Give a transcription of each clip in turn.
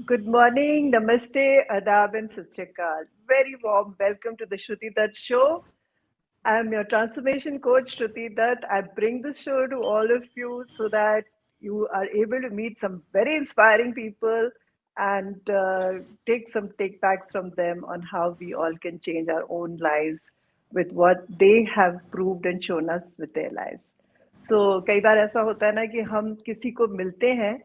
Good morning, namaste, adab and satsrikal. Very warm welcome to the Shruti Dutt show. I'm your transformation coach, Shruti Dutt. I bring this show to all of you so that you are able to meet some very inspiring people and take some take backs from them on how we all can change our own lives with what they have proved and shown us with their lives. So कई बार ऐसा होता है ना कि हम किसी को मिलते हैं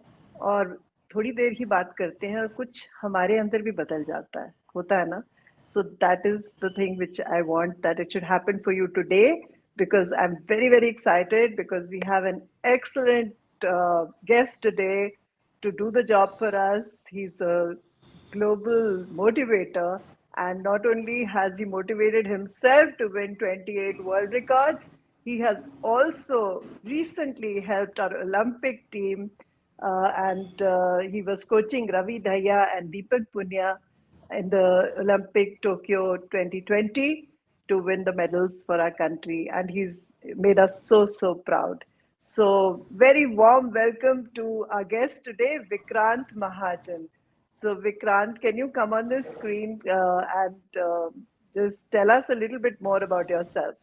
और थोड़ी देर ही बात करते हैं और कुछ हमारे अंदर भी बदल जाता है, होता है ना? So that is the thing which I want that it should happen for you today, because I'm very, very excited because we have an excellent guest today to do the job for us. He's a global motivator, and not only has he motivated himself to win 28 world records, he has also recently helped our Olympic team, and he was coaching Ravi Dhaya and Deepak Punya in the Olympic Tokyo 2020 to win the medals for our country, and he's made us so proud. So very warm welcome to our guest today, Vickrant Mahajan. So Vikrant, can you come on the screen and just tell us a little bit more about yourself?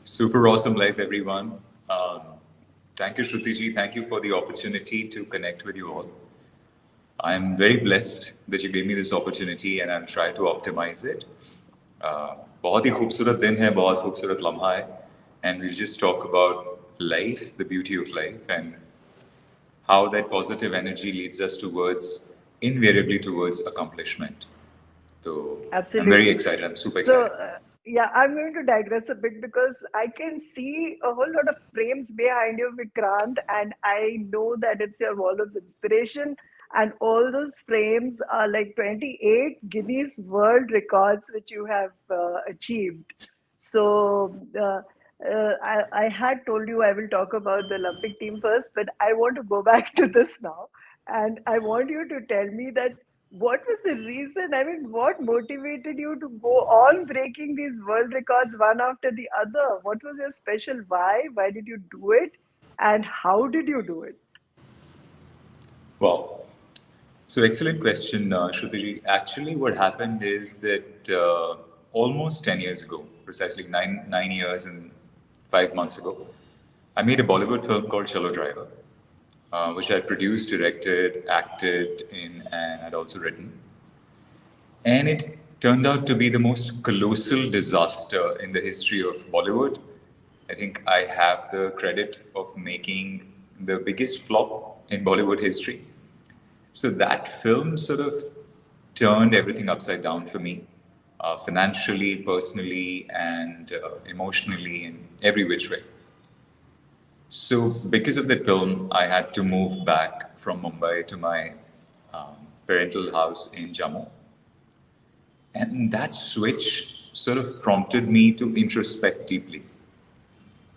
Super awesome life, everyone. Thank you, Shruti ji. Thank you for the opportunity to connect with you all. I'm very blessed that you gave me this opportunity and I'll try to optimize it. बहुत ही खूबसूरत दिन है, बहुत खूबसूरत लम्हा है, and we'll just talk about life, the beauty of life, and how that positive energy leads us invariably towards accomplishment. So absolutely. I'm very excited. I'm super excited. Yeah, I'm going to digress a bit because I can see a whole lot of frames behind you, Vikrant, and I know that it's your wall of inspiration. And all those frames are like 28 Guinness World Records which you have achieved. So I had told you I will talk about the Olympic team first, but I want to go back to this now. And I want you to tell me that what was the reason? I mean, what motivated you to go on breaking these world records one after the other? What was your special why? Why did you do it? And how did you do it? Wow. So excellent question, Shruti. Actually, what happened is that almost 10 years ago, precisely nine years and 5 months ago, I made a Bollywood film called Challo Driver, which I produced, directed, acted in, and had also written. And it turned out to be the most colossal disaster in the history of Bollywood. I think I have the credit of making the biggest flop in Bollywood history. So that film sort of turned everything upside down for me, financially, personally, and emotionally, in every which way. So because of that film, I had to move back from Mumbai to my parental house in Jammu. And that switch sort of prompted me to introspect deeply.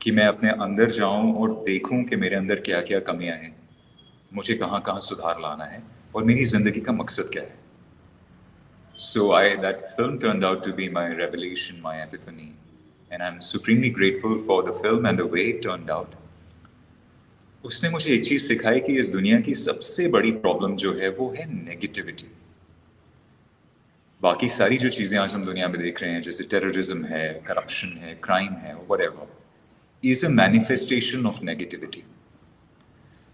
कि मैं अपने अंदर जाऊं और देखूं कि मेरे अंदर क्या क्या कमियां हैं, मुझे कहाँ कहाँ सुधार लाना है और मेरी जिंदगी का मकसद क्या है. So that film turned out to be my revelation, my epiphany, and I'm supremely grateful for the film and the way it turned out. उसने मुझे एक चीज सिखाई कि इस दुनिया की सबसे बड़ी प्रॉब्लम जो है वो है नेगेटिविटी. बाकी सारी जो चीजें आज हम दुनिया में देख रहे हैं, जैसे टेररिज्म है, करप्शन है, क्राइम है, whatever, is a manifestation of negativity.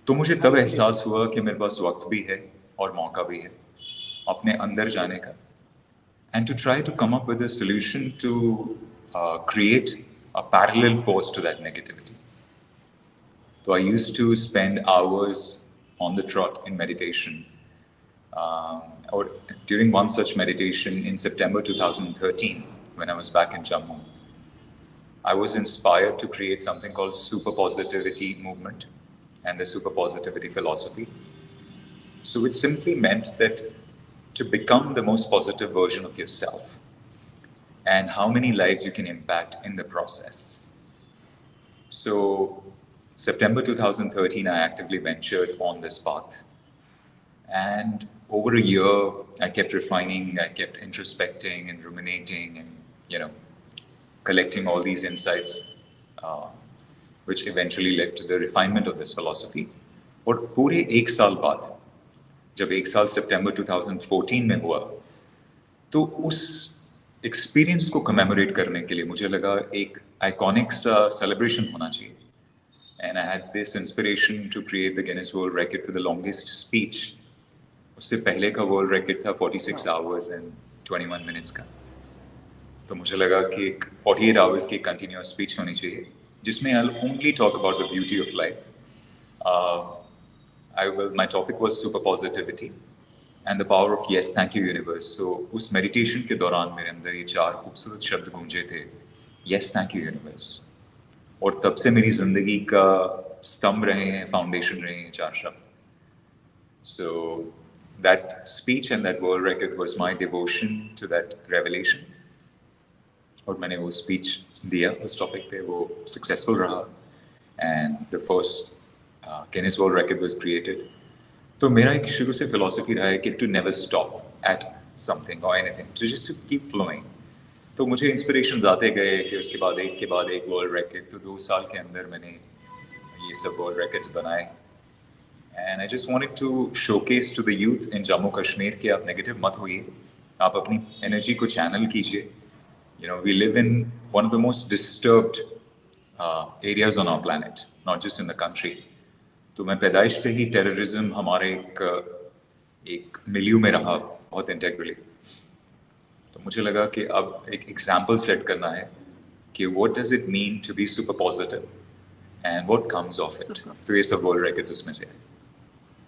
तो मुझे तब एहसास हुआ कि मेरे पास वक्त भी है और मौका भी है अपने अंदर जाने का, and to try to come up with a solution to create a parallel force to that negativity. So I used to spend hours on the trot in meditation. Or during one such meditation in September 2013, when I was back in Jammu, I was inspired to create something called super positivity movement and the super positivity philosophy. So it simply meant that to become the most positive version of yourself and how many lives you can impact in the process. So September 2013, I actively ventured on this path. And over a year, I kept refining, I kept introspecting and ruminating and, collecting all these insights, which eventually led to the refinement of this philosophy. और पूरे एक साल बाद जब एक साल सितंबर 2014 में हुआ तो उस एक्सपीरियंस को कमेमोरेट करने के लिए मुझे लगा एक आइकॉनिक सा सेलिब्रेशन होना चाहिए and I had this inspiration to create the Guinness world record for the longest speech. उससे पहले का वर्ल्ड रिकॉर्ड था 46 आवर्स एंड 21 मिनट्स का। तो मुझे लगा कि एक 48 आवर्स की कंटिन्यूअस स्पीच होनी चाहिए जिसमें I will only talk about the beauty of life. My topic was super positivity and the power of yes thank you universe. So उस मेडिटेशन के दौरान मेरे अंदर ये 4 खूबसूरत शब्द गूंजे थे, yes thank you universe, और तब से मेरी जिंदगी का स्तंभ रहे हैं, फाउंडेशन रहे हैं 4 शब्द। So that speech and that world record was my devotion to that revelation. और मैंने वो स्पीच दिया उस टॉपिक पे, वो सक्सेसफुल रहा and the first Guinness world record was created. तो मेरा एक शुरू से फिलॉसफी रहा है कि to never stop at something और anything, to just to keep flowing. तो मुझे इंस्पिरेशंस आते गए कि उसके बाद एक के बाद एक वर्ल्ड रिकॉर्ड। तो 2 साल के अंदर मैंने ये सब वर्ल्ड रिकॉर्ड्स बनाए and I just wanted to showcase to the youth in Jammu Kashmir कि आप नेगेटिव मत होइए, आप अपनी एनर्जी को चैनल कीजिए। You know, we live in one of the most disturbed areas on our planet, not just in the country. तो मैं पैदाइश से ही टेररिज्म हमारे एक मिलियू में रहा बहुत इंटेग्रली। तो मुझे लगा कि अब एक एग्जाम्पल सेट करना है कि what does it mean to be super positive and what comes of it. तो ये सब वर्ल्ड रिकॉर्ड्स उसमें से है।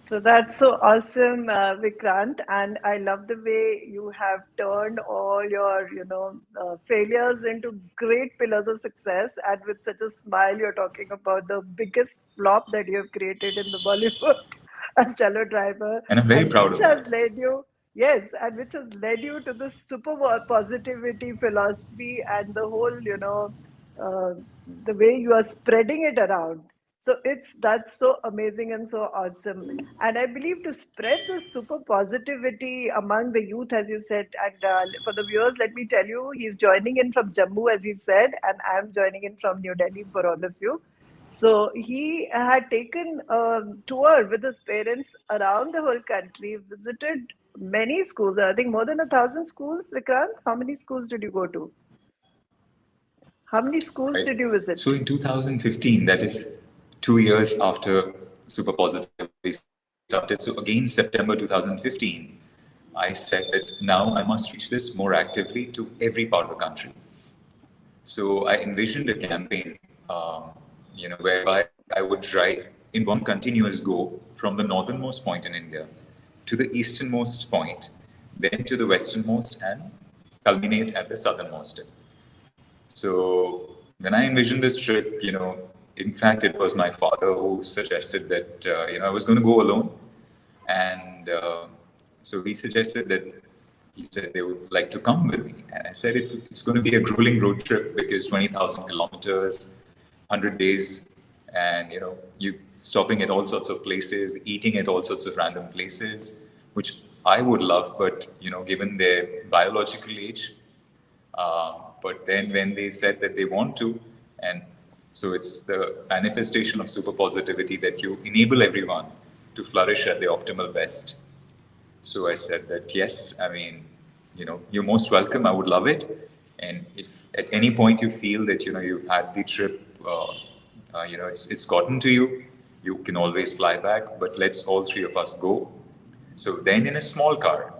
So that's so awesome, Vikrant, and I love the way you have turned all your, failures into great pillars of success. And with such a smile, you're talking about the biggest flop that you have created in the Bollywood as Challo Driver, and I'm very proud of that. Has led you, yes, and which has led you to the super positivity philosophy and the whole, the way you are spreading it around. So that's so amazing and so awesome. And I believe to spread this super positivity among the youth, as you said, and for the viewers, let me tell you, he's joining in from Jammu, as he said, and I'm joining in from New Delhi for all of you. So he had taken a tour with his parents around the whole country, visited many schools, I think more than 1,000 schools. Vikrant, how many schools did you go to? How many schools did you visit? So in 2015, that is 2 years after Super Positivity started. So again, September 2015, I said that now I must reach this more actively to every part of the country. So I envisioned a campaign, whereby I would drive in one continuous go from the northernmost point in India to the easternmost point, then to the westernmost and culminate at the southernmost. So when I envisioned this trip, in fact, it was my father who suggested that, I was going to go alone. And so he suggested that, he said they would like to come with me. And I said it's going to be a grueling road trip because 20,000 kilometers, 100 days, and, you stopping at all sorts of places, eating at all sorts of random places, which I would love, but, given their biological age. But then when they said that they want to, and so it's the manifestation of super positivity that you enable everyone to flourish at their optimal best. So I said that, yes, I mean, you're most welcome. I would love it. And if at any point you feel that, you've had the trip, it's gotten to you, you can always fly back, but let's all 3 of us go. So then in a small car,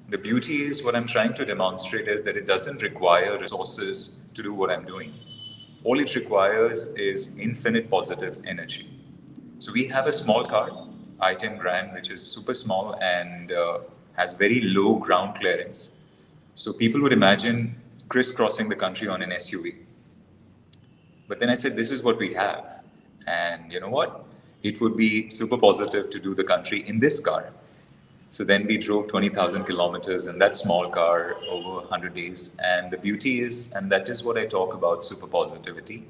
the beauty is what I'm trying to demonstrate is that it doesn't require resources to do what I'm doing. All it requires is infinite positive energy. So we have a small car, i10 Grand, which is super small and has very low ground clearance. So people would imagine crisscrossing the country on an SUV. But then I said, this is what we have. And you know what? It would be super positive to do the country in this car. So then we drove 20,000 kilometers in that small car over 100 days. And the beauty is, and that is what I talk about super positivity,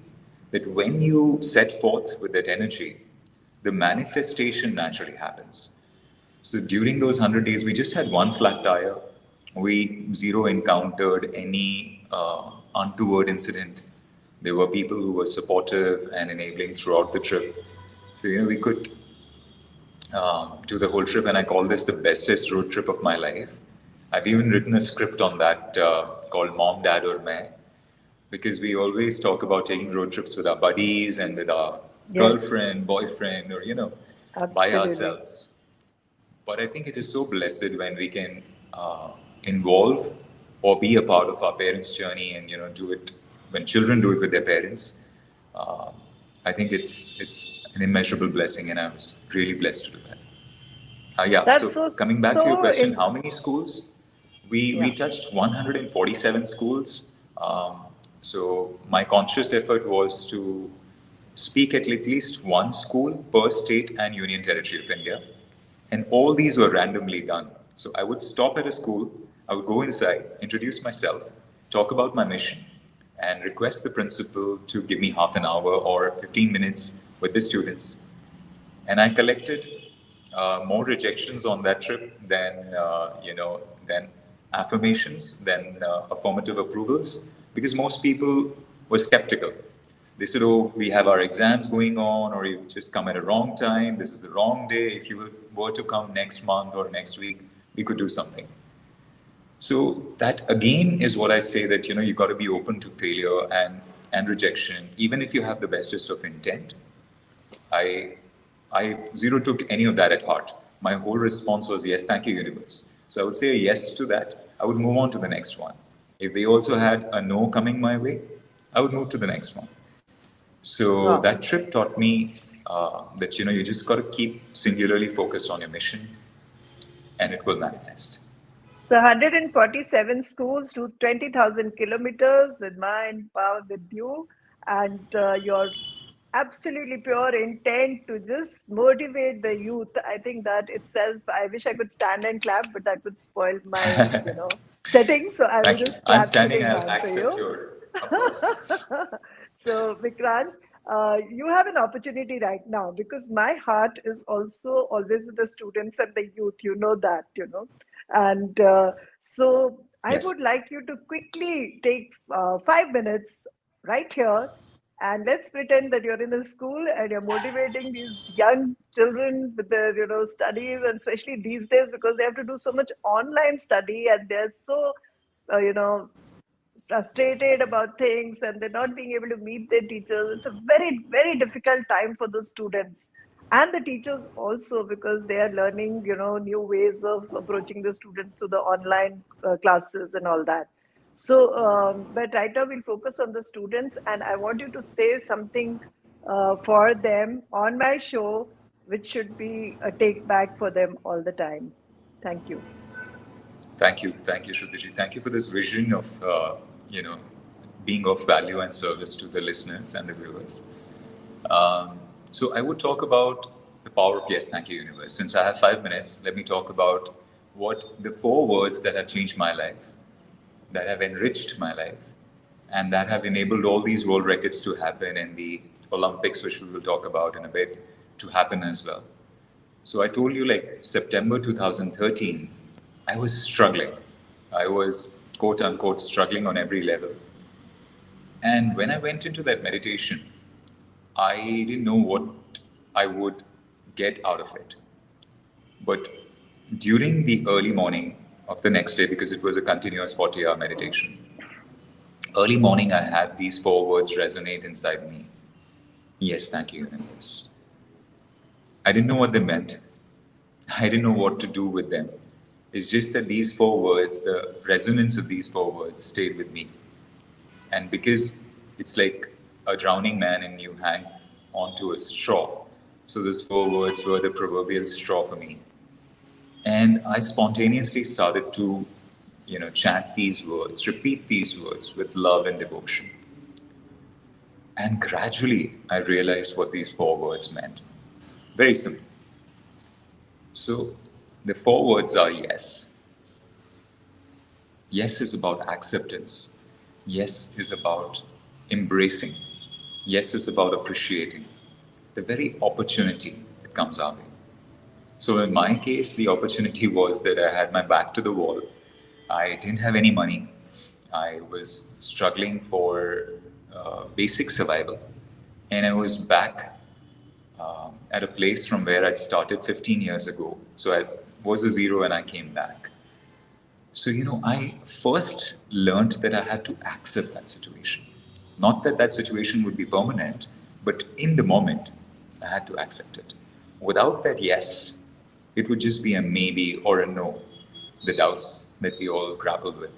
that when you set forth with that energy, the manifestation naturally happens. So during those 100 days, we just had one flat tire. We zero encountered any untoward incident. There were people who were supportive and enabling throughout the trip. So, we could to the whole trip, and I call this the bestest road trip of my life. I've even written a script on that called Mom, Dad or Main, because we always talk about taking road trips with our buddies and with our girlfriend, boyfriend, or, by ourselves. But I think it is so blessed when we can involve or be a part of our parents' journey and, do it when children do it with their parents. I think it's an immeasurable blessing, and I was really blessed to do that. So coming back to your question, how many schools? We touched 147 schools. So my conscious effort was to speak at least one school per state and union territory of India. And all these were randomly done. So I would stop at a school, I would go inside, introduce myself, talk about my mission, and request the principal to give me half an hour or 15 minutes with the students. And I collected more rejections on that trip than affirmations, than affirmative approvals, because most people were skeptical. They said, oh, we have our exams going on, or you've just come at a wrong time. This is the wrong day. If you were to come next month or next week, we could do something. So that again is what I say, that, you got to be open to failure and rejection, even if you have the bestest of intent. I zero took any of that at heart. My whole response was, yes, thank you, universe. So I would say a yes to that. I would move on to the next one. If they also had a no coming my way, I would move to the next one. So that trip taught me that, you just got to keep singularly focused on your mission, and it will manifest. So 147 schools to 20,000 kilometers with mind, power, with you, and your absolutely pure intent to just motivate the youth. I think that itself, I wish I could stand and clap, but that would spoil my, setting. So I will just clap. I'm standing, I'll accept your applause. So Vikrant, you have an opportunity right now, because my heart is also always with the students and the youth, that, and so I would like you to quickly take 5 minutes right here, and let's pretend that you're in a school and you're motivating these young children with their, studies, and especially these days, because they have to do so much online study and they're so, frustrated about things, and they're not being able to meet their teachers. It's a very, very difficult time for the students and the teachers also, because they are learning, new ways of approaching the students through the online classes and all that. So, but right now we'll focus on the students, and I want you to say something for them on my show, which should be a take back for them all the time. Thank you. Thank you, Shruti. Thank you for this vision of, being of value and service to the listeners and the viewers. So I would talk about the power of yes, thank you, universe. Since I have 5 minutes, let me talk about what the 4 words that have changed my life, that have enriched my life, and that have enabled all these world records to happen, and the Olympics, which we will talk about in a bit, to happen as well. So I told you, like, September 2013, I was struggling. I was, quote unquote, struggling on every level. And when I went into that meditation, I didn't know what I would get out of it. But during the early morning of the next day, because it was a continuous 40-hour meditation, early morning I had these 4 words resonate inside me. Yes, thank you, universe. I didn't know what they meant. I didn't know what to do with them. It's just that these 4 words, the resonance of these 4 words stayed with me. And because it's like a drowning man and you hang onto a straw, so those 4 words were the proverbial straw for me. And I spontaneously started to, chant these words, repeat these words with love and devotion. And gradually, I realized what these 4 words meant. Very simple. So the 4 words are yes. Yes is about acceptance. Yes is about embracing. Yes is about appreciating the very opportunity that comes our way. So in my case, the opportunity was that I had my back to the wall. I didn't have any money. I was struggling for basic survival. And I was back at a place from where I'd started 15 years ago. So I was a zero and I came back. So, I first learned that I had to accept that situation. Not that that situation would be permanent, but in the moment, I had to accept it. Without that yes, it would just be a maybe or a no, the doubts that we all grappled with.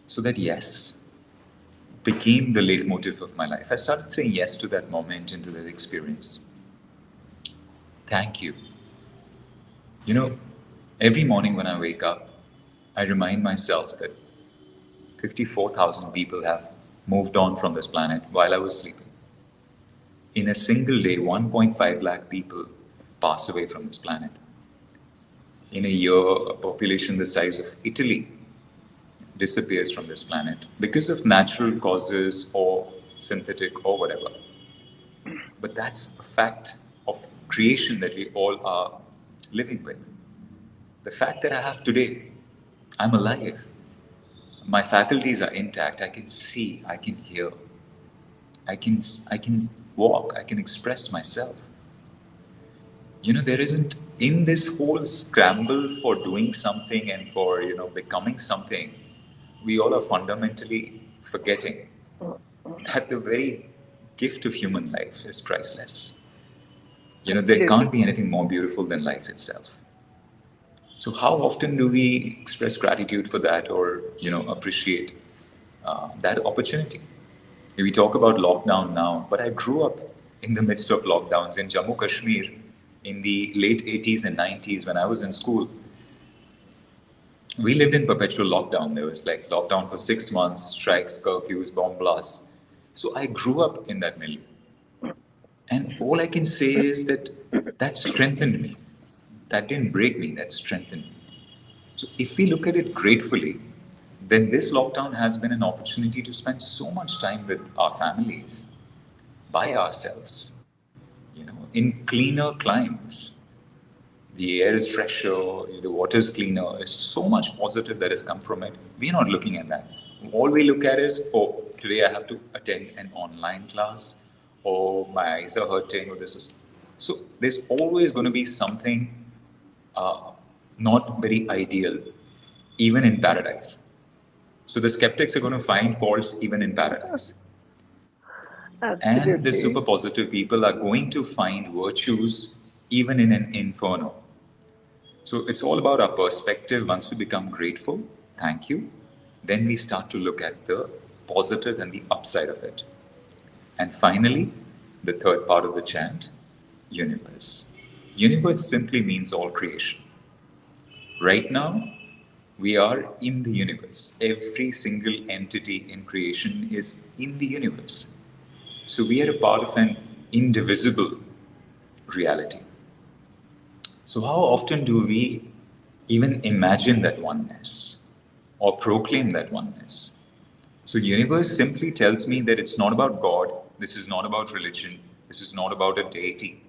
So that yes became the leitmotif of my life. I started saying yes to that moment and to that experience. Thank you. Every morning when I wake up, I remind myself that 54,000 people have moved on from this planet while I was sleeping. In a single day, 1.5 lakh people pass away from this planet. In a year, a population the size of Italy disappears from this planet because of natural causes or synthetic or whatever. But that's a fact of creation that we all are living with. The fact that I have today, I'm alive. My faculties are intact. I can see, I can hear. I can walk, I can express myself. There isn't, in this whole scramble for doing something and for, becoming something, we all are fundamentally forgetting that the very gift of human life is priceless. There can't be anything more beautiful than life itself. So how often do we express gratitude for that or, appreciate that opportunity? We talk about lockdown now, but I grew up in the midst of lockdowns in Jammu, Kashmir in the late 80s and 90s when I was in school. We lived in perpetual lockdown. There was like lockdown for 6 months, strikes, curfews, bomb blasts. So I grew up in that milieu. And all I can say is that strengthened me. That didn't break me, that strengthened me. So if we look at it gratefully, then this lockdown has been an opportunity to spend so much time with our families, by ourselves, in cleaner climes. The air is fresher, the water is cleaner. There's so much positive that has come from it. We're not looking at that. All we look at is, today I have to attend an online class, or my eyes are hurting, or this is. So there's always going to be something not very ideal, even in paradise. So the skeptics are going to find faults even in paradise. Absolutely. And the super positive people are going to find virtues even in an inferno. So it's all about our perspective. Once we become grateful, thank you, then we start to look at the positive and the upside of it. And finally, the third part of the chant, universe. Universe simply means all creation. Right now, we are in the universe. Every single entity in creation is in the universe. So we are a part of an indivisible reality. So how often do we even imagine that oneness or proclaim that oneness? So universe simply tells me that it's not about God. This is not about religion. This is not about a deity.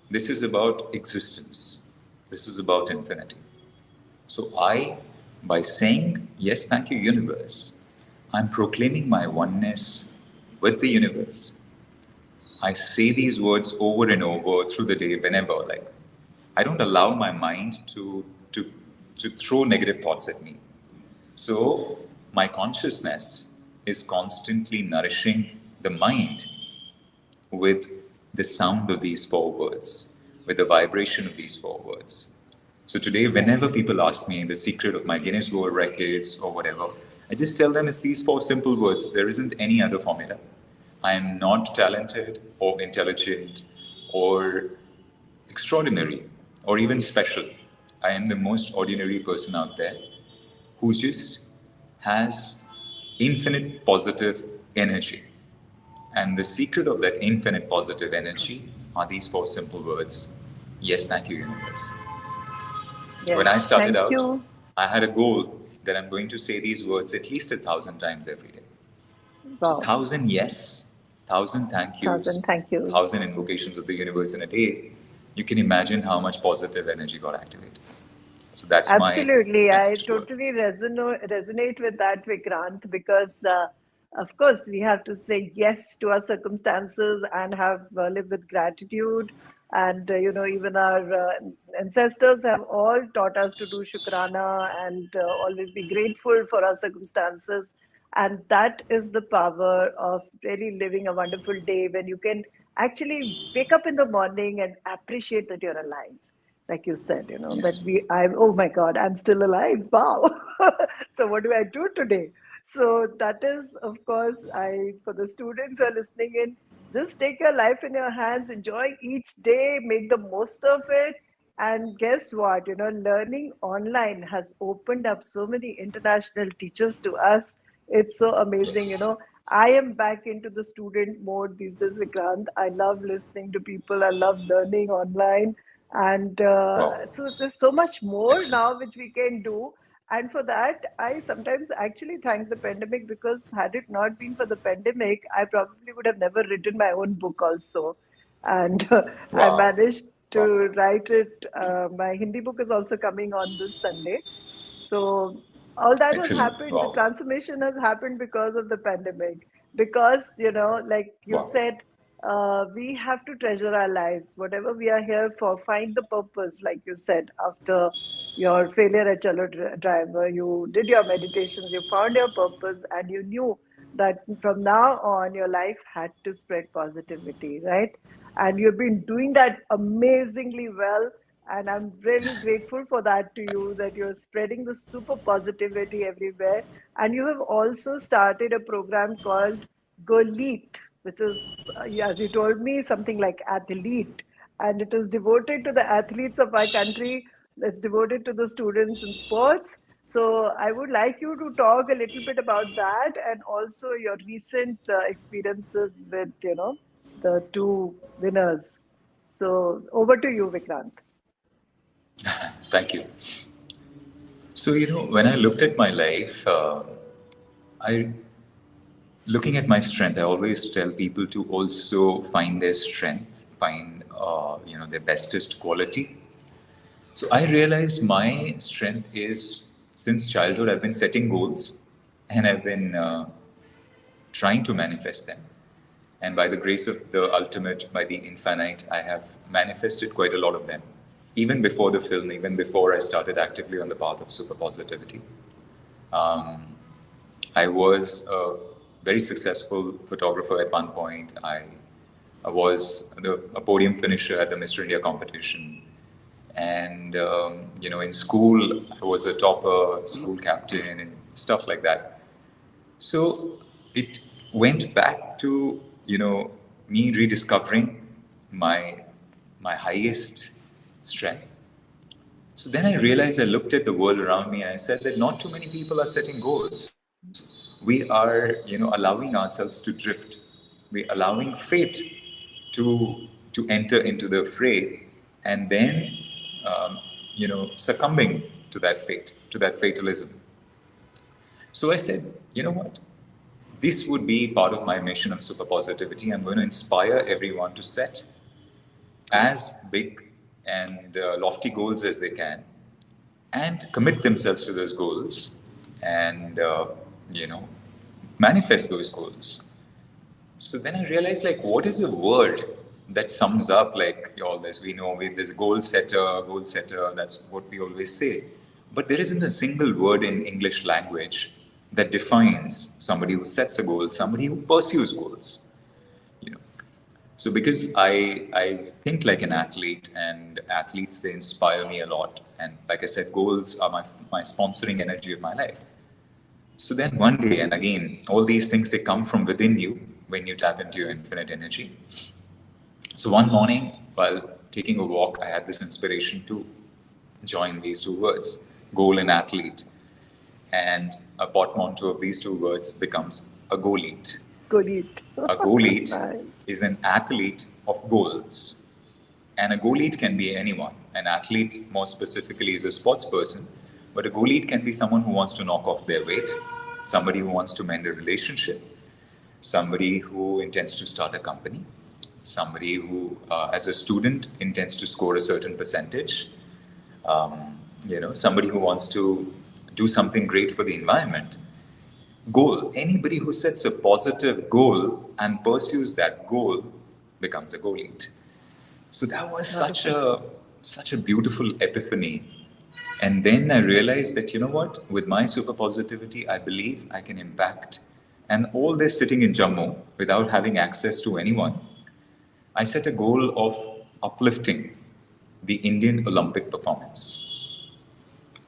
This is about existence. This is about infinity. So by saying, yes, thank you, universe, I'm proclaiming my oneness with the universe. I say these words over and over through the day whenever. I don't allow my mind to throw negative thoughts at me. So my consciousness is constantly nourishing the mind with the sound of these 4 words, with the vibration of these 4 words. So today, whenever people ask me the secret of my Guinness World Records or whatever, I just tell them it's these 4 simple words. There isn't any other formula. I am not talented or intelligent or extraordinary or even special. I am the most ordinary person out there who just has infinite positive energy. And the secret of that infinite positive energy are these 4 simple words. Yes, thank you, universe. Yes, when I started out, I had a goal that I'm going to say these words at least 1,000 times every day. Wow. So 1,000 yes, 1,000 thank yous, 1,000 thank yous, 1,000 invocations of the universe in a day. You can imagine how much positive energy got activated. So that's absolutely. my I totally resonate with that, Vikrant, because of course, we have to say yes to our circumstances and have live with gratitude. And even our ancestors have all taught us to do shukrana and always be grateful for our circumstances. And that is the power of really living a wonderful day when you can actually wake up in the morning and appreciate that you're alive. Like you said, that Yes. oh my God, I'm still alive. Wow. So what do I do today? So that is, of course, for the students who are listening in, just take your life in your hands, enjoy each day, make the most of it. And guess what? Learning online has opened up so many international teachers to us. It's so amazing. Yes. I am back into the student mode these days, Vikrant. I love listening to people. I love learning online. And Wow. so there's so much more Excellent. now which we can do. And for that, I sometimes actually thank the pandemic, because had it not been for the pandemic, I probably would have never written my own book also. And I Wow. managed to Wow. write it. My Hindi book is also coming on this Sunday. So all that has Excellent. happened. The Wow. transformation has happened because of the pandemic. Because, like you Wow. said, we have to treasure our lives. Whatever we are here for, find the purpose, like you said, after your failure at Challo Driver, you did your meditations, you found your purpose, and you knew that from now on, your life had to spread positivity, right? And you've been doing that amazingly well. And I'm really grateful for that to you, that you're spreading the super positivity everywhere. And you have also started a program called Goleet, which is, as you told me, something like athlete. And it is devoted to the athletes of our country. It's devoted to the students in sports. So I would like you to talk a little bit about that, and also your recent experiences with, the two winners. So over to you, Vikrant. Thank you. So, when I looked at my life, I looking at my strength, I always tell people to also find their strength, find their bestest quality. So I realized my strength is, since childhood I've been setting goals, and I've been trying to manifest them. And by the grace of the ultimate, by the infinite, I have manifested quite a lot of them. Even before the film, even before I started actively on the path of super positivity. I was a very successful photographer at one point. I was a podium finisher at the Mr India competition. And, in school, I was a topper, school captain, and stuff like that. So it went back to, me rediscovering my, my highest strength. So then I realized, I looked at the world around me and I said that not too many people are setting goals. We are, allowing ourselves to drift. We're allowing fate to enter into the fray, and then, succumbing to that fate, to that fatalism. So I said, you know what? This would be part of my mission of super positivity. I'm going to inspire everyone to set as big and lofty goals as they can, and commit themselves to those goals, and you know manifest those goals. So then I realized, like, what is a word that sums up, like, all this? We know there's a goal setter, that's what we always say. But there isn't a single word in English language that defines somebody who sets a goal, somebody who pursues goals. You know, so because I think like an athlete, and athletes, they inspire me a lot. And like I said, goals are my sponsoring energy of my life. So then one day, and again, all these things, they come from within you when you tap into your infinite energy. So one morning, while taking a walk, I had this inspiration to join these two words, goal and athlete. And a portmanteau of these two words becomes a goalete. Goleet. A goalete Nice. is an athlete of goals. And a goalete can be anyone. An athlete, more specifically, is a sports person. But a goalete can be someone who wants to knock off their weight, somebody who wants to mend a relationship, somebody who intends to start a company, somebody who, as a student, intends to score a certain percentage, somebody who wants to do something great for the environment. goal. Anybody who sets a positive goal and pursues that goal becomes a goal elite. So that was such a beautiful epiphany. And then I realized that, you know what, with my super positivity, I believe I can impact. And all this sitting in Jammu without having access to anyone, I set a goal of uplifting the Indian Olympic performance.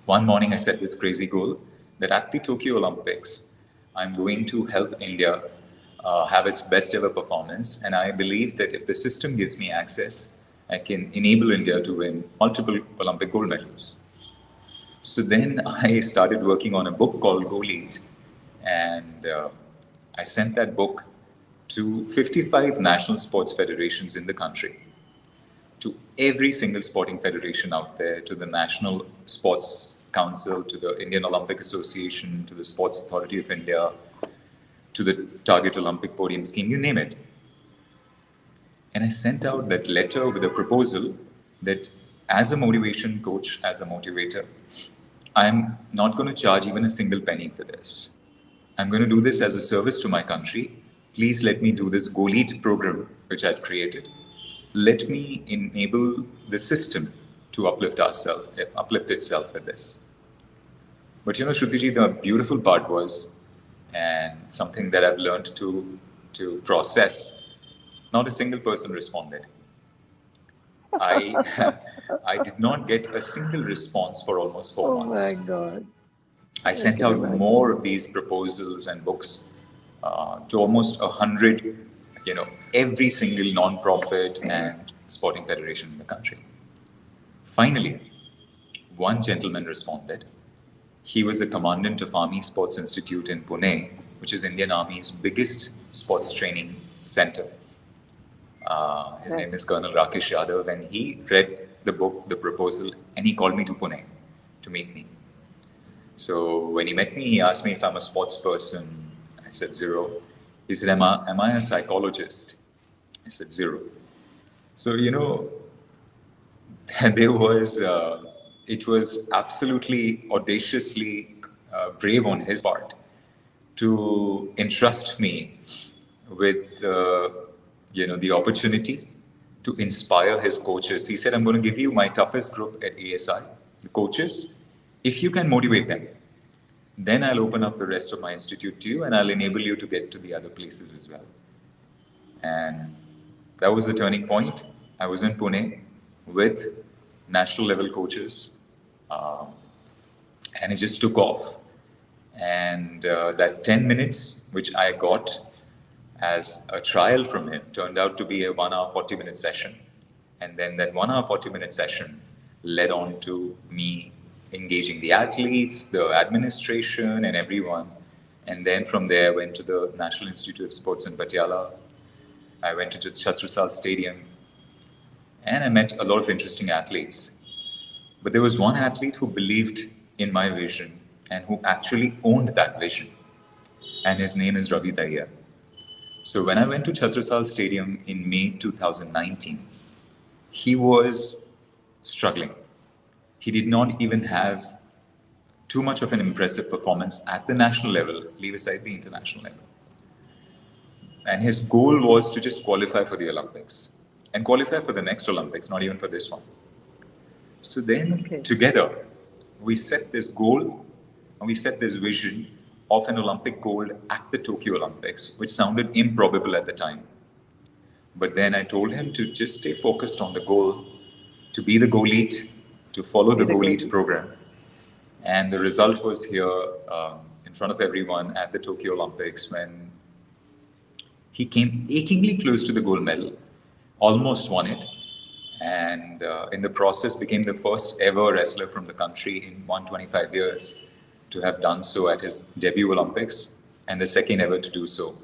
One morning, I set this crazy goal that at the Tokyo Olympics, I'm going to help India have its best ever performance. And I believe that if the system gives me access, I can enable India to win multiple Olympic gold medals. So then I started working on a book called Goal Eat, and I sent that book to 55 national sports federations in the country, to every single sporting federation out there, to the National Sports Council, to the Indian Olympic Association, to the Sports Authority of India, to the Target Olympic Podium Scheme, you name it. And I sent out that letter with a proposal that as a motivation coach, as a motivator, I'm not going to charge even a single penny for this. I'm going to do this as a service to my country. Please let me do this Goal Eat program, which I'd created. Let me enable the system to uplift itself with this. But you know, Shrutiji, the beautiful part was, and something that I've learned to process, not a single person responded. I did not get a single response for almost 4 months. Oh my God. I sent out more of these proposals and books to almost 100, every single non-profit and sporting federation in the country. Finally, one gentleman responded. He was the commandant of Army Sports Institute in Pune, which is Indian Army's biggest sports training center. His name is Colonel Rakesh Yadav, and he read the book, the proposal, and he called me to Pune to meet me. So when he met me, he asked me if I'm a sports person. I said 0. He said, am I a psychologist? I said 0. So, there was, it was absolutely audaciously brave on his part to entrust me with the opportunity to inspire his coaches. He said, I'm going to give you my toughest group at ASI, the coaches. If you can motivate them, then I'll open up the rest of my institute to you and I'll enable you to get to the other places as well. And that was the turning point. I was in Pune with national level coaches and it just took off. And that 10 minutes, which I got as a trial from him, turned out to be a 1 hour, 40-minute session. And then that 1 hour, 40-minute session led on to me engaging the athletes, the administration, and everyone. And then from there, I went to the National Institute of Sports in Patiala. I went to Chhatrasal Stadium. And I met a lot of interesting athletes. But there was one athlete who believed in my vision and who actually owned that vision. And his name is Ravi Dahiya. So when I went to Chhatrasal Stadium in May 2019, he was struggling. He did not even have too much of an impressive performance at the national level, leave aside the international level. And his goal was to just qualify for the Olympics and qualify for the next Olympics, not even for this one. So then together, we set this goal and we set this vision of an Olympic gold at the Tokyo Olympics, which sounded improbable at the time. But then I told him to just stay focused on the goal, to be the Goal Eat, to follow the Goal Eat program. And the result was here in front of everyone at the Tokyo Olympics when he came achingly close to the gold medal, almost won it, and in the process became the first ever wrestler from the country in 125 years to have done so at his debut Olympics, and the second ever to do so.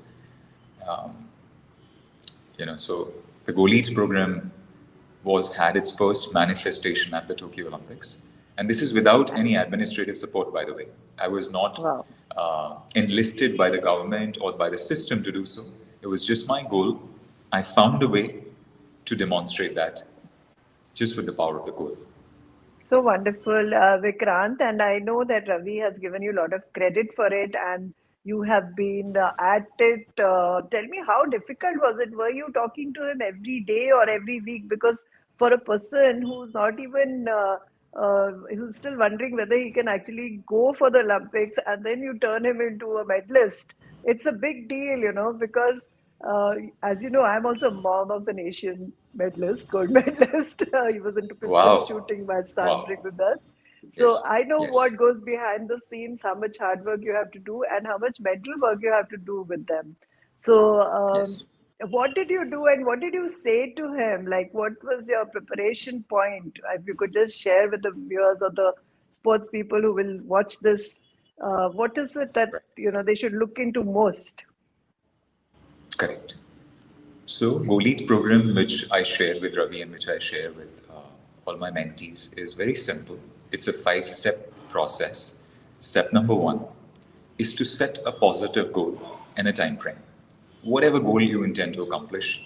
So the Goal Eat program had its first manifestation at the Tokyo Olympics. And this is without any administrative support, by the way. I was not enlisted by the government or by the system to do so. It was just my goal. I found a way to demonstrate that just with the power of the goal. So wonderful, Vikrant. And I know that Ravi has given you a lot of credit for it. And You have been at it. Tell me, how difficult was it? Were you talking to him every day or every week? Because for a person who's not even who's still wondering whether he can actually go for the Olympics, and then you turn him into a medalist, it's a big deal, because as you know, I'm also a mom of an Asian medalist, gold medalist. He was into pistol Wow. shooting, my son, Wow. Dutt. So Yes. I know Yes. what goes behind the scenes, how much hard work you have to do, and how much mental work you have to do with them. So, Yes. what did you do, and what did you say to him? Like, what was your preparation point? If you could just share with the viewers or the sports people who will watch this, what is it that Right. they should look into most? Correct. So, Goleet program, which I share with Ravi and which I share with all my mentees, is very simple. It's a 5-step process. Step number 1 is to set a positive goal and a time frame. Whatever goal you intend to accomplish,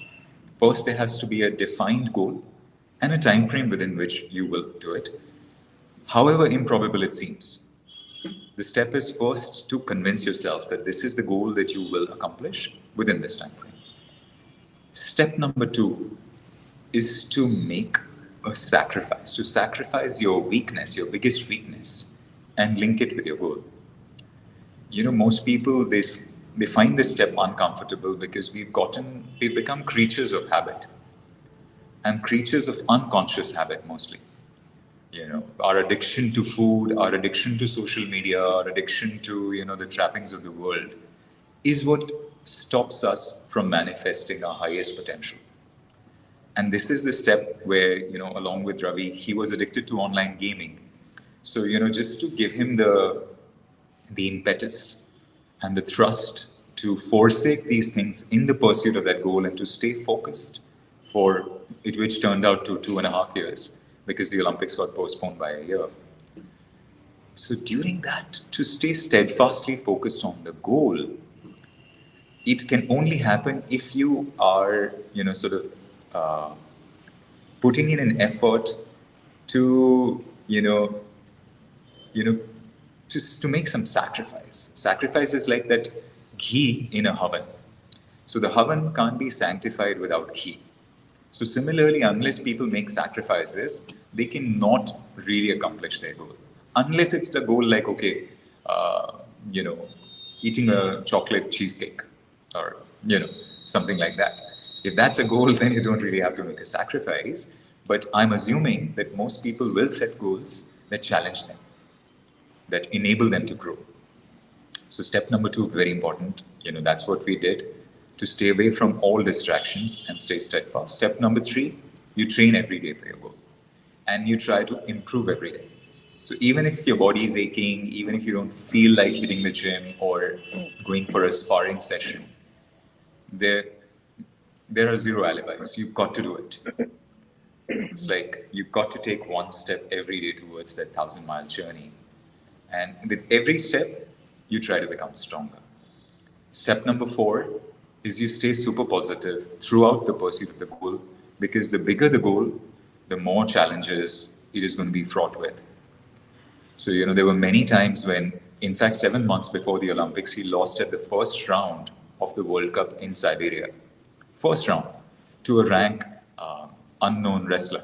first there has to be a defined goal and a time frame within which you will do it, however improbable it seems. The step is first to convince yourself that this is the goal that you will accomplish within this time frame. Step number 2 is to make a sacrifice, to sacrifice your weakness, your biggest weakness, and link it with your goal. Most people, they find this step uncomfortable because we've become creatures of habit and creatures of unconscious habit mostly. Our addiction to food, our addiction to social media, our addiction to the trappings of the world is what stops us from manifesting our highest potential. And this is the step where, along with Ravi, he was addicted to online gaming. So, just to give him the impetus and the thrust to forsake these things in the pursuit of that goal and to stay focused for it, which turned out to 2.5 years because the Olympics got postponed by a year. So during that, to stay steadfastly focused on the goal, it can only happen if you are, sort of putting in an effort to, to make some sacrifice. Sacrifice is like that ghee in a oven. So the oven can't be sanctified without ghee. So similarly, unless people make sacrifices, they cannot really accomplish their goal. Unless it's the goal like, okay, you know, eating a chocolate cheesecake or, something like that. If that's a goal, then you don't really have to make a sacrifice. But I'm assuming that most people will set goals that challenge them, that enable them to grow. So step number 2, very important. That's what we did to stay away from all distractions and stay steadfast. Step number 3, you train every day for your goal and you try to improve every day. So even if your body is aching, even if you don't feel like hitting the gym or going for a sparring session, there are zero alibis. You've got to do it. It's like you've got to take one step every day towards that 1,000-mile journey. And with every step, you try to become stronger. Step number 4 is you stay super positive throughout the pursuit of the goal, because the bigger the goal, the more challenges it is going to be fraught with. So, there were many times when, in fact, 7 months before the Olympics, he lost at the first round of the World Cup in Siberia. First round to a rank unknown wrestler.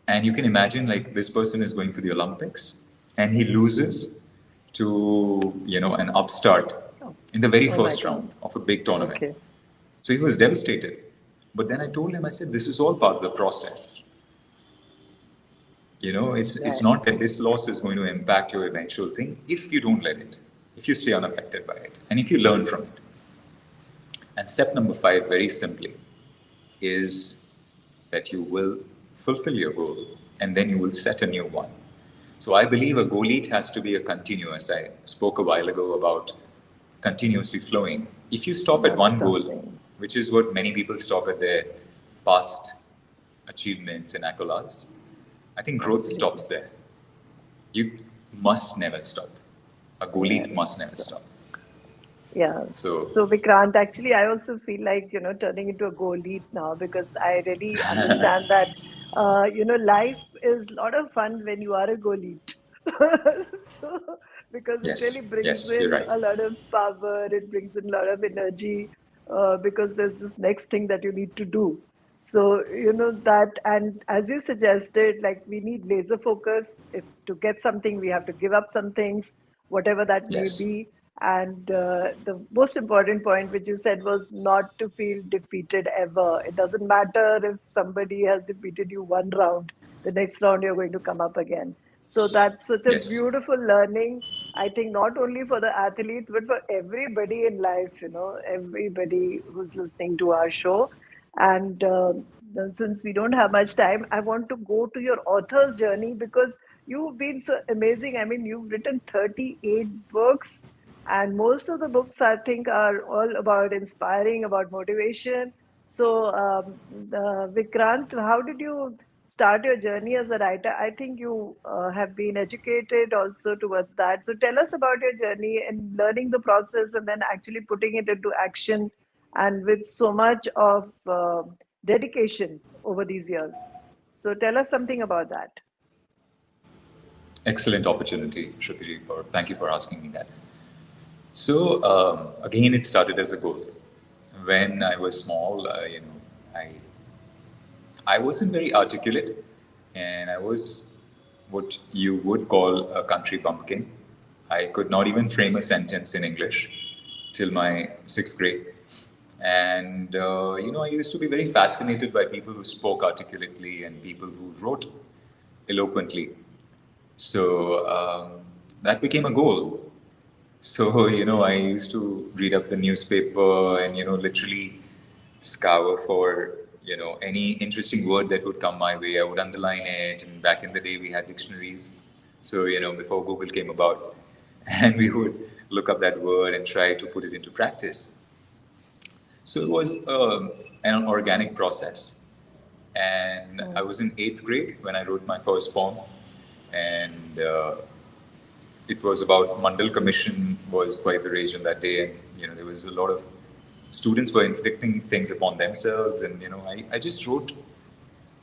And you can imagine, like, this person is going for the Olympics and he loses to, an upstart in the very first round of a big tournament. Okay. So he was devastated. But then I told him, I said, this is all part of the process. It's not that this loss is going to impact your eventual thing if you don't let it, if you stay unaffected by it, and if you learn from it. And step number 5, very simply, is that you will fulfill your goal and then you will set a new one. So I believe a goal has to be a continuous. I spoke a while ago about continuously flowing. If you stop at one goal, which is what many people stop at their past achievements and accolades, I think growth stops there. You must never stop. A goalie must never stop. Yeah. So Vikrant, actually, I also feel like, turning into a goalie now, because I really understand that, life is a lot of fun when you are a goalie. So because it Yes, really brings yes, you're in right. a lot of power, it brings in a lot of energy, because there's this next thing that you need to do. So, that, and as you suggested, like we need laser focus. If to get something, we have to give up some things, whatever that may Yes, be. And the most important point which you said was not to feel defeated ever. It doesn't matter if somebody has defeated you one round, the next round you're going to come up again. So that's such a yes, beautiful learning, I think, not only for the athletes, but for everybody in life, everybody who's listening to our show. And since we don't have much time, I want to go to your author's journey because you've been so amazing. I mean, you've written 38 books, and most of the books, I think, are all about inspiring, about motivation. So, Vikrant, how did you start your journey as a writer? I think you have been educated also towards that. So, tell us about your journey and learning the process and then actually putting it into action, and with so much of dedication over these years. So, tell us something about that. excellent opportunity, Shruti. Thank you for asking me that. So again, it started as a goal. When I was small, I wasn't very articulate, and I was what you would call a country bumpkin. I could not even frame a sentence in English till my sixth grade. And I used to be very fascinated by people who spoke articulately and people who wrote eloquently. So that became a goal. So, I used to read up the newspaper and, literally scour for, any interesting word that would come my way. I would underline it. And back in the day, we had dictionaries. So, before Google came about, and we would look up that word and try to put it into practice. So it was an organic process. And I was in eighth grade when I wrote my first poem. And it was about Mandal Commission was quite the rage on that day, and there was a lot of students were inflicting things upon themselves, and I just wrote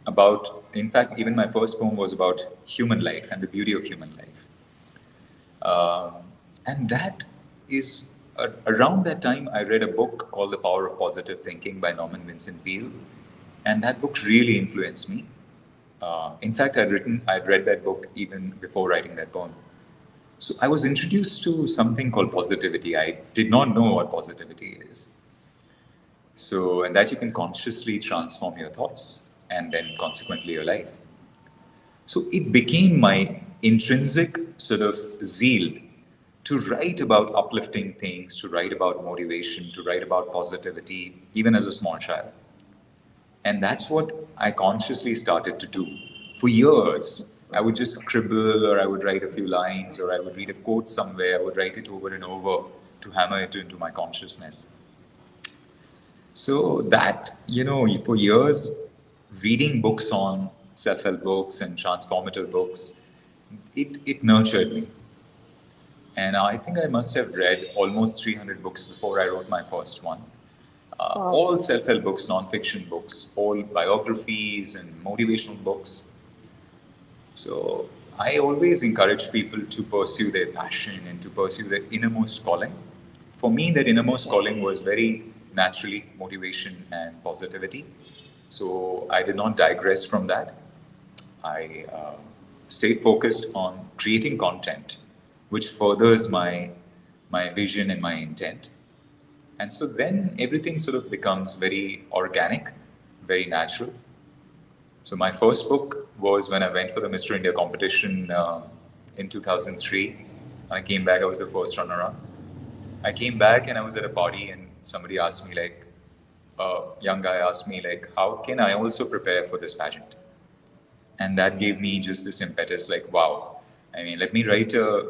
about. In fact, even my first poem was about human life and the beauty of human life, and that is around that time I read a book called The Power of Positive Thinking by Norman Vincent Peale, and that book really influenced me. In fact, I'd read that book even before writing that poem. So I was introduced to something called positivity. I did not know what positivity is. So, and that you can consciously transform your thoughts and then consequently your life. So it became my intrinsic sort of zeal to write about uplifting things, to write about motivation, to write about positivity, even as a small child. And that's what I consciously started to do. For years, I would just scribble, or I would write a few lines, or I would read a quote somewhere, I would write it over and over to hammer it into my consciousness. So that, for years, reading books on self-help books and transformative books, it nurtured me. And I think I must have read almost 300 books before I wrote my first one. All self-help books, non-fiction books, all biographies and motivational books. So I always encourage people to pursue their passion and to pursue their innermost calling. For me, that innermost calling was very naturally motivation and positivity. So I did not digress from that. I stayed focused on creating content which furthers my vision and my intent. And so then everything sort of becomes very organic, very natural. So my first book was when I went for the Mr. India competition in 2003. I came back, I was the first runner-up. I came back and I was at a party and somebody asked me, like, a young guy asked me, like, how can I also prepare for this pageant? And that gave me just this impetus, like, wow. I mean, let me write a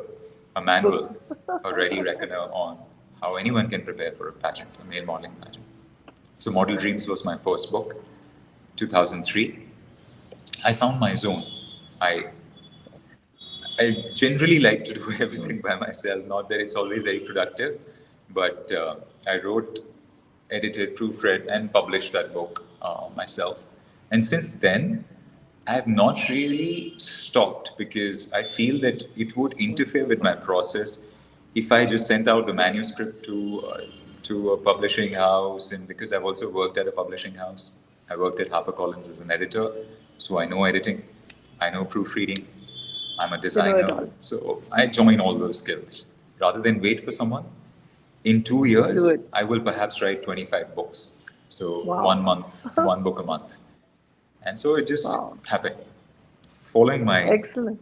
manual, a ready reckoner on how anyone can prepare for a pageant, a male modeling pageant. So Model Dreams was my first book, 2003. I found my zone. I generally like to do everything by myself. Not that it's always very productive, but I wrote, edited, proofread, and published that book myself. And since then, I have not really stopped because I feel that it would interfere with my process if I just sent out the manuscript to a publishing house. And because I've also worked at a publishing house, I worked at HarperCollins as an editor, so I know editing, I know proofreading, I'm a You know it designer, all. so I join all those skills rather than wait for someone. In two Let's do years, it. I will perhaps write 25 books. So Wow. 1 month, one book a month. And so it just Wow. happened, following Excellent.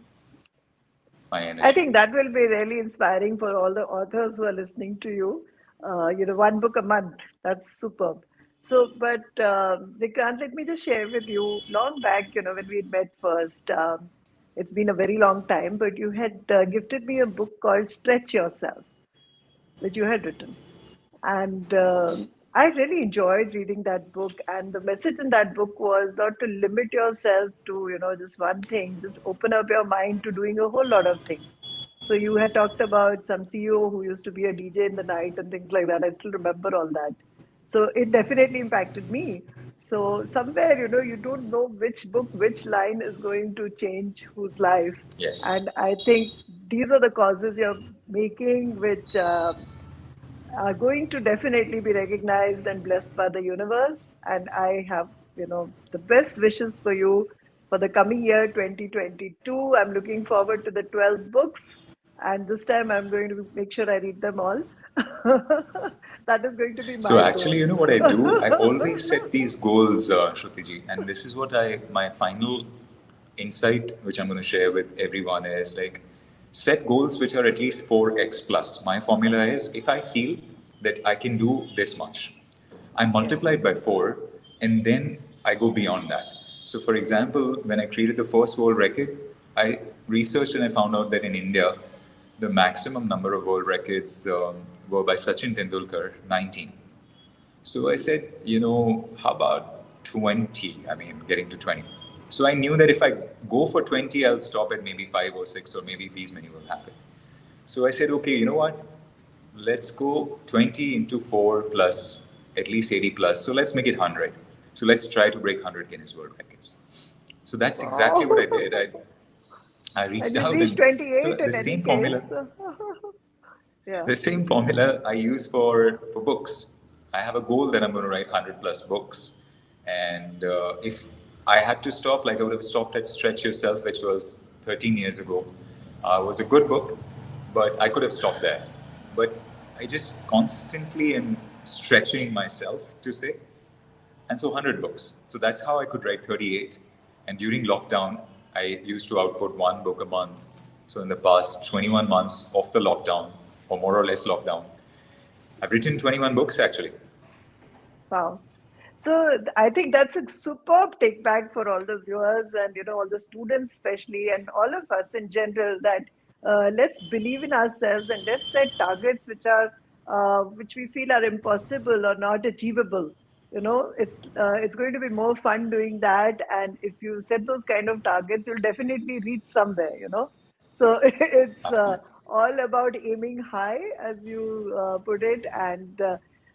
my I energy. think that will be really inspiring for all the authors who are listening to you. One book a month. That's superb. So, but Vikrant, let me just share with you. Long back, when we met first, it's been a very long time, but you had gifted me a book called Stretch Yourself, which you had written. And I really enjoyed reading that book. And the message in that book was not to limit yourself to, just one thing, just open up your mind to doing a whole lot of things. So you had talked about some CEO who used to be a DJ in the night and things like that. I still remember all that. So it definitely impacted me. So somewhere, you don't know which book, which line is going to change whose life. Yes. And I think these are the causes you're making, which are going to definitely be recognized and blessed by the universe. And I have, the best wishes for you for the coming year 2022. I'm looking forward to the 12 books. And this time I'm going to make sure I read them all. That is going to be So my actually, goal. you know what I do? I always set these goals, Shrutiji, and this is what my final insight, which I'm going to share with everyone is like, set goals which are at least 4x plus. My formula is if I feel that I can do this much, I Yes. multiply it by 4, and then I go beyond that. So, for example, when I created the first world record, I researched and I found out that in India, the maximum number of world records were by Sachin Tendulkar, 19. So I said, how about 20? I mean, getting to 20. So I knew that if I go for 20, I'll stop at maybe 5 or 6, or maybe these many will happen. So I said, okay, you know what? Let's go 20 into 4 plus at least 80 plus. So let's make it 100. So let's try to break 100 Guinness World Records. So that's exactly what I Wow. did. I And reached you out, reached and so 28 the in any same formula, case. Yeah. the same formula I use for books. I have a goal that I'm going to write 100 plus books. And if I had to stop, like I would have stopped at Stretch Yourself, which was 13 years ago. It was a good book, but I could have stopped there. But I just constantly am stretching myself to say, and so 100 books. So that's how I could write 38. And during lockdown, I used to output one book a month. So in the past 21 months of the lockdown, or more or less lockdown, I've written 21 books actually. Wow. So I think that's a superb take back for all the viewers and all the students especially and all of us in general that let's believe in ourselves and let's set targets which we feel are impossible or not achievable. It's going to be more fun doing that, and if you set those kind of targets, you'll definitely reach somewhere. So it's Absolutely. all about aiming high, as you put it, and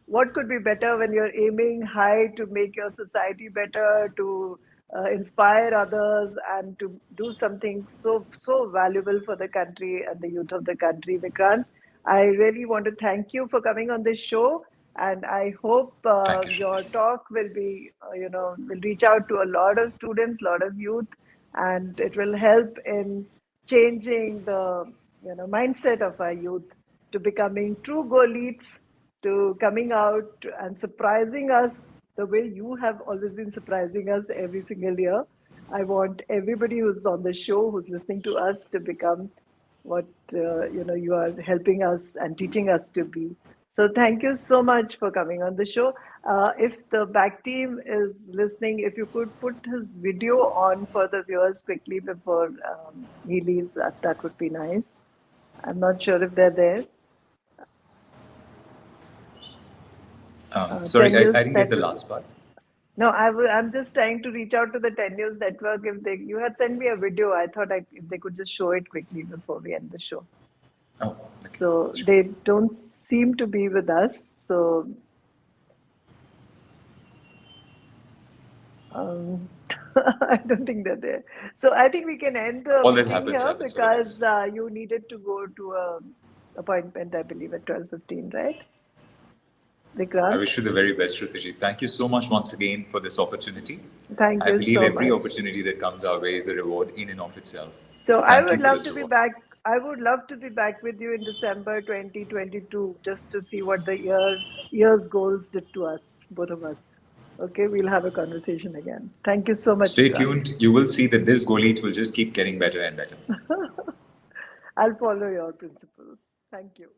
what could be better when you're aiming high to make your society better, to inspire others, and to do something so valuable for the country and the youth of the country. Vikrant, I really want to thank you for coming on this show, and I hope Thank you, your Shruti. talk will will reach out to a lot of students, a lot of youth, and it will help in changing the mindset of our youth to becoming true goalies, to coming out and surprising us the way you have always been surprising us every single year. I want everybody who's on the show, who's listening to us, to become what you are helping us and teaching us to be. So thank you so much for coming on the show. If the back team is listening, if you could put his video on for the viewers quickly before he leaves, that would be nice. I'm not sure if they're there. Sorry, 10 I News didn't get the Network. last part. No, I'm just trying to reach out to the 10 News Network. If you had sent me a video, I thought if they could just show it quickly before we end the show. Oh, okay. So Sure. they don't seem to be with us. So I don't think they're there. So I think we can end the All that meeting happens, here happens for the because best. you needed to go to a appointment, I believe, at 12:15, right? I Vikrant, wish you the very best, Shrutiji. Thank you so much once again for this opportunity. thank I you believe so every much. opportunity that comes our way is a reward in and of itself. So So I thank you would for love this to be reward. back. I would love to be back with you in December 2022 just to see what the year's goals did to us, both of us. Okay, we'll have a conversation again. Thank you so much, Stay Vikrant. tuned. You will see that this goal each will just keep getting better and better. I'll follow your principles. Thank you.